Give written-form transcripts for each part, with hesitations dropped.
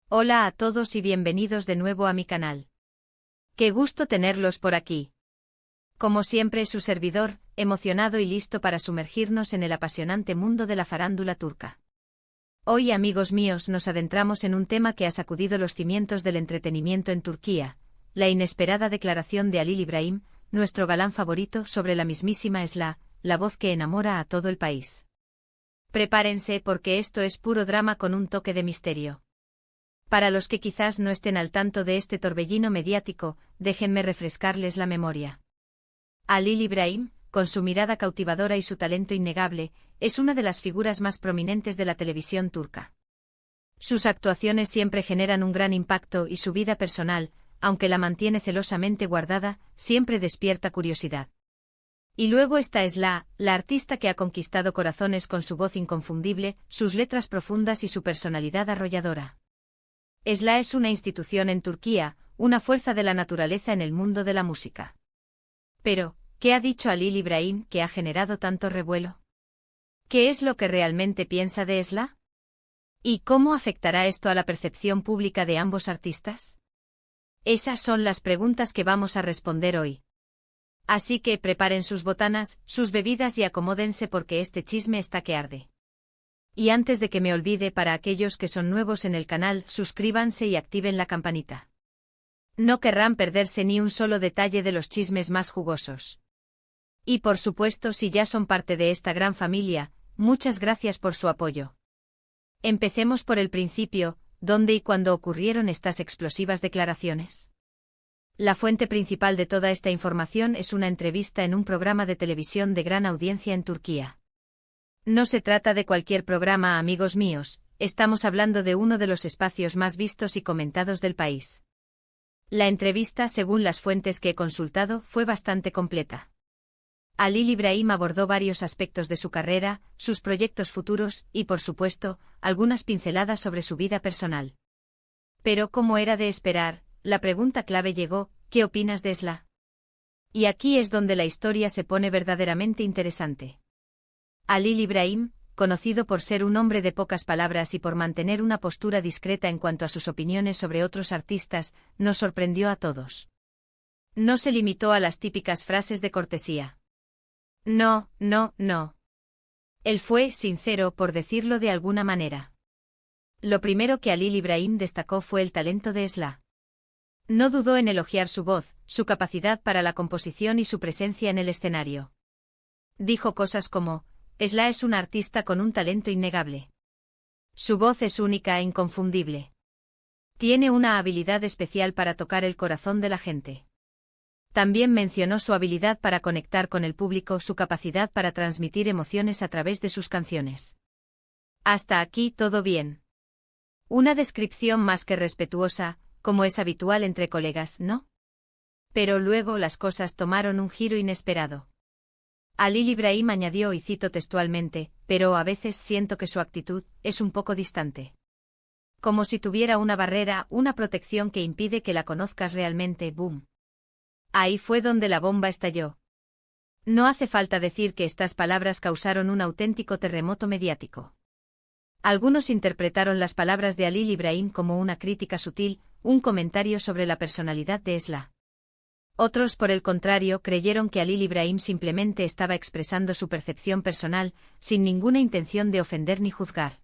Hola a todos y bienvenidos de nuevo a mi canal. Qué gusto tenerlos por aquí. Como siempre, su servidor, emocionado y listo para sumergirnos en el apasionante mundo de la farándula turca. Hoy, amigos míos, nos adentramos en un tema que ha sacudido los cimientos del entretenimiento en Turquía, la inesperada declaración de Halil İbrahim, nuestro galán favorito, sobre la mismísima Esla, la voz que enamora a todo el país. Prepárense porque esto es puro drama con un toque de misterio. Para los que quizás no estén al tanto de este torbellino mediático, déjenme refrescarles la memoria. Halil İbrahim, con su mirada cautivadora y su talento innegable, es una de las figuras más prominentes de la televisión turca. Sus actuaciones siempre generan un gran impacto y su vida personal, aunque la mantiene celosamente guardada, siempre despierta curiosidad. Y luego está Esla, la artista que ha conquistado corazones con su voz inconfundible, sus letras profundas y su personalidad arrolladora. Esla es una institución en Turquía, una fuerza de la naturaleza en el mundo de la música. Pero, ¿qué ha dicho Halil İbrahim que ha generado tanto revuelo? ¿Qué es lo que realmente piensa de Esla? ¿Y cómo afectará esto a la percepción pública de ambos artistas? Esas son las preguntas que vamos a responder hoy. Así que preparen sus botanas, sus bebidas y acomódense porque este chisme está que arde. Y antes de que me olvide, para aquellos que son nuevos en el canal, suscríbanse y activen la campanita. No querrán perderse ni un solo detalle de los chismes más jugosos. Y por supuesto, si ya son parte de esta gran familia, muchas gracias por su apoyo. Empecemos por el principio, ¿dónde y cuándo ocurrieron estas explosivas declaraciones? La fuente principal de toda esta información es una entrevista en un programa de televisión de gran audiencia en Turquía. No se trata de cualquier programa, amigos míos, estamos hablando de uno de los espacios más vistos y comentados del país. La entrevista, según las fuentes que he consultado, fue bastante completa. Halil İbrahim abordó varios aspectos de su carrera, sus proyectos futuros y, por supuesto, algunas pinceladas sobre su vida personal. Pero, como era de esperar, la pregunta clave llegó: ¿qué opinas de Esla? Y aquí es donde la historia se pone verdaderamente interesante. Halil İbrahim, conocido por ser un hombre de pocas palabras y por mantener una postura discreta en cuanto a sus opiniones sobre otros artistas, nos sorprendió a todos. No se limitó a las típicas frases de cortesía. No. Él fue sincero, por decirlo de alguna manera. Lo primero que Halil İbrahim destacó fue el talento de Esla. No dudó en elogiar su voz, su capacidad para la composición y su presencia en el escenario. Dijo cosas como: Esla es una artista con un talento innegable. Su voz es única e inconfundible. Tiene una habilidad especial para tocar el corazón de la gente. También mencionó su habilidad para conectar con el público, su capacidad para transmitir emociones a través de sus canciones. Hasta aquí todo bien. Una descripción más que respetuosa, como es habitual entre colegas, ¿no? Pero luego las cosas tomaron un giro inesperado. Halil İbrahim añadió, y cito textualmente: pero a veces siento que su actitud es un poco distante. Como si tuviera una barrera, una protección que impide que la conozcas realmente. Boom. Ahí fue donde la bomba estalló. No hace falta decir que estas palabras causaron un auténtico terremoto mediático. Algunos interpretaron las palabras de Halil İbrahim como una crítica sutil, un comentario sobre la personalidad de Esla. Otros, por el contrario, creyeron que Halil İbrahim simplemente estaba expresando su percepción personal, sin ninguna intención de ofender ni juzgar.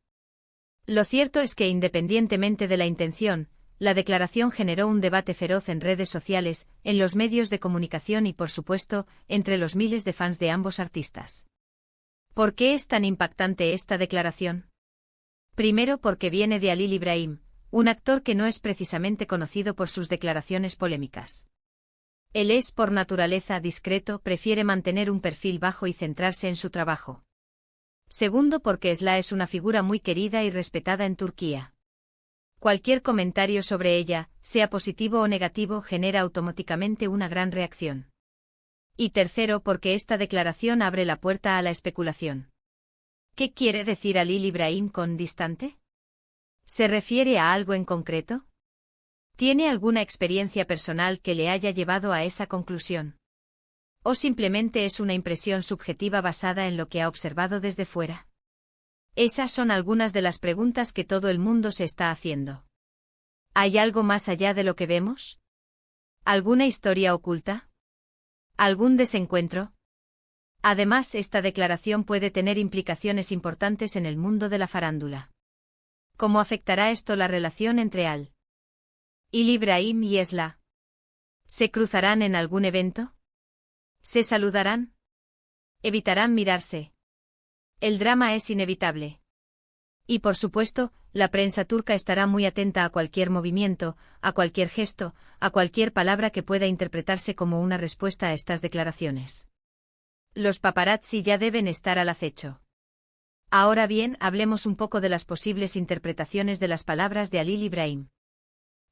Lo cierto es que, independientemente de la intención, la declaración generó un debate feroz en redes sociales, en los medios de comunicación y, por supuesto, entre los miles de fans de ambos artistas. ¿Por qué es tan impactante esta declaración? Primero, porque viene de Halil İbrahim, un actor que no es precisamente conocido por sus declaraciones polémicas. Él es, por naturaleza, discreto, prefiere mantener un perfil bajo y centrarse en su trabajo. Segundo, porque Esla es una figura muy querida y respetada en Turquía. Cualquier comentario sobre ella, sea positivo o negativo, genera automáticamente una gran reacción. Y tercero, porque esta declaración abre la puerta a la especulación. ¿Qué quiere decir Halil İbrahim con distante? ¿Se refiere a algo en concreto? ¿Tiene alguna experiencia personal que le haya llevado a esa conclusión? ¿O simplemente es una impresión subjetiva basada en lo que ha observado desde fuera? Esas son algunas de las preguntas que todo el mundo se está haciendo. ¿Hay algo más allá de lo que vemos? ¿Alguna historia oculta? ¿Algún desencuentro? Además, esta declaración puede tener implicaciones importantes en el mundo de la farándula. ¿Cómo afectará esto la relación entre Ibrahim y Esla? ¿Se cruzarán en algún evento? ¿Se saludarán? ¿Evitarán mirarse? El drama es inevitable. Y por supuesto, la prensa turca estará muy atenta a cualquier movimiento, a cualquier gesto, a cualquier palabra que pueda interpretarse como una respuesta a estas declaraciones. Los paparazzi ya deben estar al acecho. Ahora bien, hablemos un poco de las posibles interpretaciones de las palabras de Ibrahim.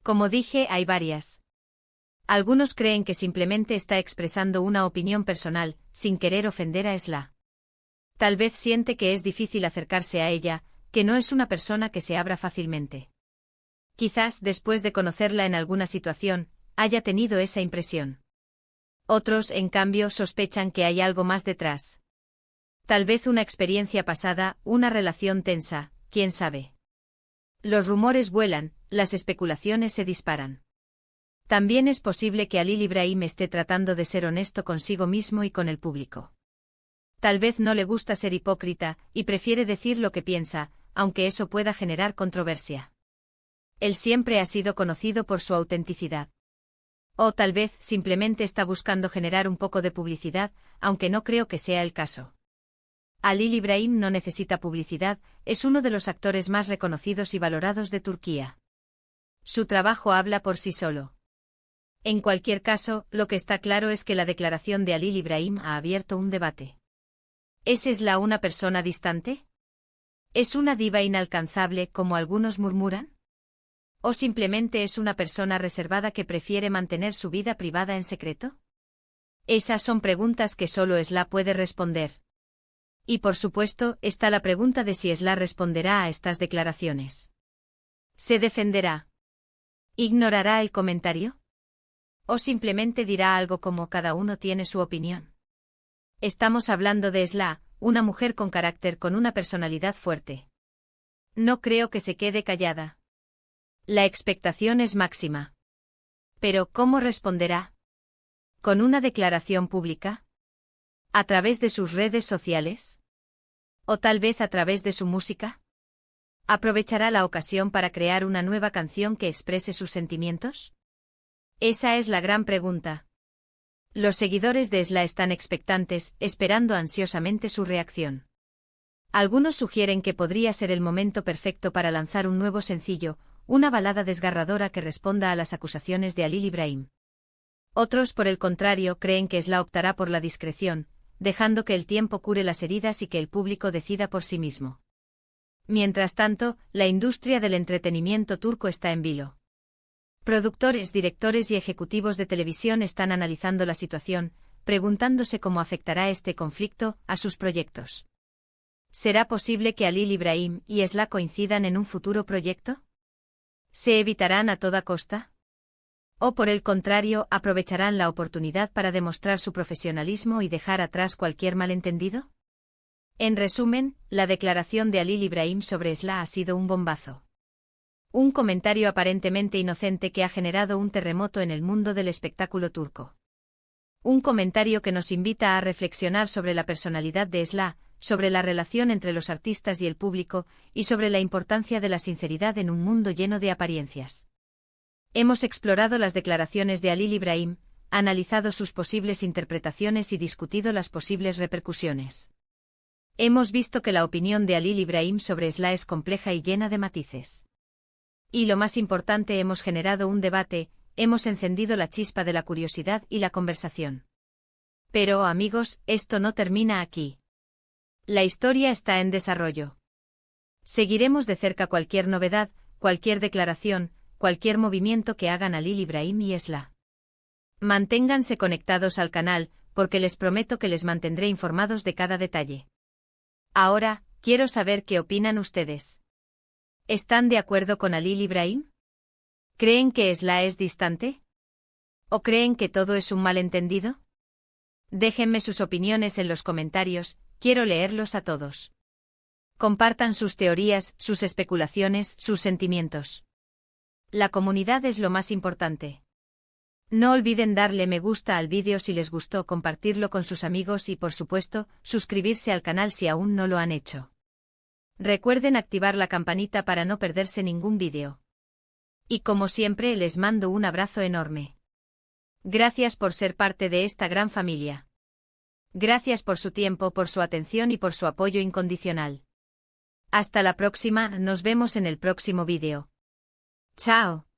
Como dije, hay varias. Algunos creen que simplemente está expresando una opinión personal, sin querer ofender a Esla. Tal vez siente que es difícil acercarse a ella, que no es una persona que se abra fácilmente. Quizás, después de conocerla en alguna situación, haya tenido esa impresión. Otros, en cambio, sospechan que hay algo más detrás. Tal vez una experiencia pasada, una relación tensa, quién sabe. Los rumores vuelan, las especulaciones se disparan. También es posible que Ibrahim esté tratando de ser honesto consigo mismo y con el público. Tal vez no le gusta ser hipócrita, y prefiere decir lo que piensa, aunque eso pueda generar controversia. Él siempre ha sido conocido por su autenticidad. O tal vez simplemente está buscando generar un poco de publicidad, aunque no creo que sea el caso. Ibrahim no necesita publicidad, es uno de los actores más reconocidos y valorados de Turquía. Su trabajo habla por sí solo. En cualquier caso, lo que está claro es que la declaración de Ibrahim ha abierto un debate. ¿Es Esla una persona distante? ¿Es una diva inalcanzable, como algunos murmuran? ¿O simplemente es una persona reservada que prefiere mantener su vida privada en secreto? Esas son preguntas que solo Esla puede responder. Y por supuesto, está la pregunta de si Esla responderá a estas declaraciones. ¿Se defenderá? ¿Ignorará el comentario? ¿O simplemente dirá algo como cada uno tiene su opinión? Estamos hablando de Esla, una mujer con carácter, con una personalidad fuerte. No creo que se quede callada. La expectación es máxima. Pero, ¿cómo responderá? ¿Con una declaración pública? ¿A través de sus redes sociales? ¿O tal vez a través de su música? ¿Aprovechará la ocasión para crear una nueva canción que exprese sus sentimientos? Esa es la gran pregunta. Los seguidores de Esla están expectantes, esperando ansiosamente su reacción. Algunos sugieren que podría ser el momento perfecto para lanzar un nuevo sencillo, una balada desgarradora que responda a las acusaciones de Ibrahim. Otros, por el contrario, creen que Esla optará por la discreción, dejando que el tiempo cure las heridas y que el público decida por sí mismo. Mientras tanto, la industria del entretenimiento turco está en vilo. Productores, directores y ejecutivos de televisión están analizando la situación, preguntándose cómo afectará este conflicto a sus proyectos. ¿Será posible que Ibrahim y Esla coincidan en un futuro proyecto? ¿Se evitarán a toda costa? ¿O por el contrario, aprovecharán la oportunidad para demostrar su profesionalismo y dejar atrás cualquier malentendido? En resumen, la declaración de Ibrahim sobre Esla ha sido un bombazo. Un comentario aparentemente inocente que ha generado un terremoto en el mundo del espectáculo turco. Un comentario que nos invita a reflexionar sobre la personalidad de Esla, sobre la relación entre los artistas y el público, y sobre la importancia de la sinceridad en un mundo lleno de apariencias. Hemos explorado las declaraciones de Ibrahim, analizado sus posibles interpretaciones y discutido las posibles repercusiones. Hemos visto que la opinión de Ibrahim sobre Esla es compleja y llena de matices. Y lo más importante, hemos generado un debate, hemos encendido la chispa de la curiosidad y la conversación. Pero, amigos, esto no termina aquí. La historia está en desarrollo. Seguiremos de cerca cualquier novedad, cualquier declaración, cualquier movimiento que hagan Ibrahim y Esla. Manténganse conectados al canal, porque les prometo que les mantendré informados de cada detalle. Ahora, quiero saber qué opinan ustedes. ¿Están de acuerdo con Ibrahim? ¿Creen que Esla es distante? ¿O creen que todo es un malentendido? Déjenme sus opiniones en los comentarios, quiero leerlos a todos. Compartan sus teorías, sus especulaciones, sus sentimientos. La comunidad es lo más importante. No olviden darle me gusta al vídeo si les gustó, compartirlo con sus amigos y por supuesto, suscribirse al canal si aún no lo han hecho. Recuerden activar la campanita para no perderse ningún vídeo. Y como siempre les mando un abrazo enorme. Gracias por ser parte de esta gran familia. Gracias por su tiempo, por su atención y por su apoyo incondicional. Hasta la próxima, nos vemos en el próximo vídeo. Chao.